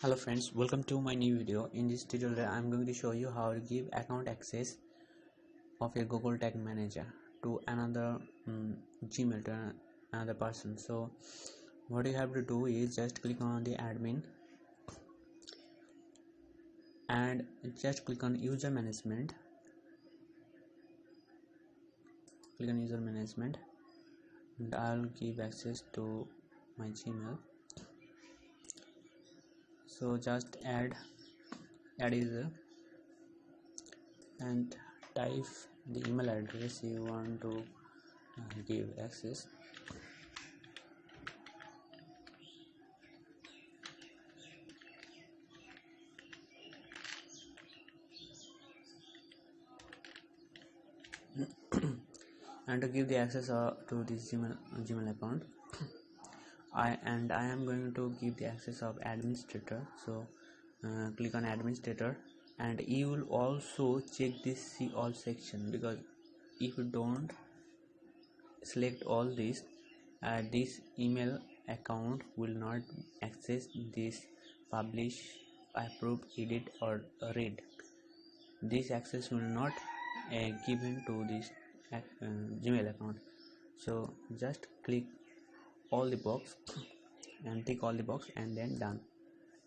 Hello friends, welcome to my new video. In this tutorial I am going to show you how to give account access of your Google Tag Manager to another Gmail to another person. So what you have to do is just click on the admin and just click on user management. Click on user management and I'll give access to my Gmail. So just add user and type the email address you want to give access. And to give the access to this Gmail account, I am going to give the access of administrator. So click on administrator, and you will also check this see all section, because if you don't select all this email account will not access this publish, approve, edit or read. This access will not given to this Gmail account. So just click all the box and tick all the box and then done.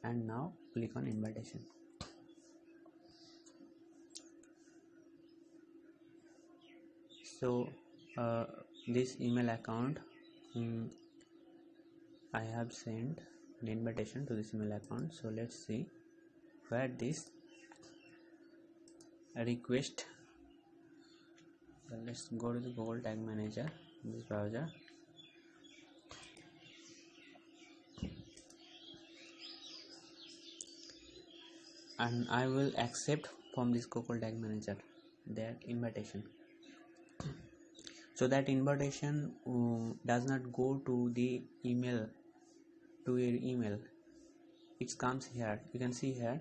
And now click on invitation. So this email account, I have sent an invitation to this email account. So let's see where this request. Let's go to the Google Tag Manager in this browser. And I will accept from this Google Tag Manager that invitation. So that invitation does not go to the email, to your email. It comes here. You can see here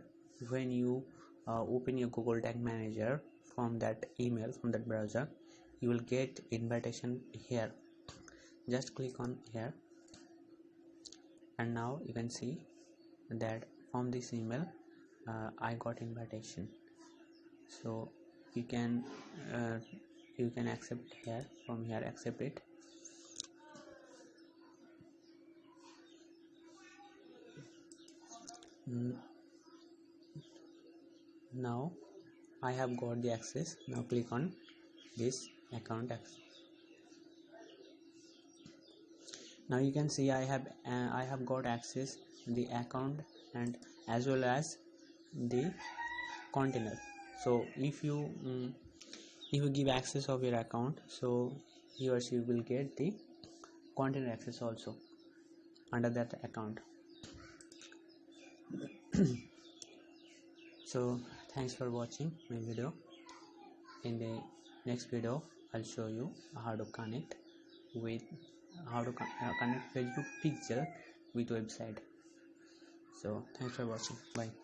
when you open your Google Tag Manager from that email, from that browser, you will get invitation here. Just click on here, and now you can see that from this email I got invitation. So you can accept here, from here accept it. Now I have got the access. Now click on this account access. Now you can see I have got access the account and as well as the container. So if you give access of your account, so he or she will get the container access also under that account. So thanks for watching my video. In the next video I'll show you how to connect Facebook pixel with website. So thanks for watching. Bye.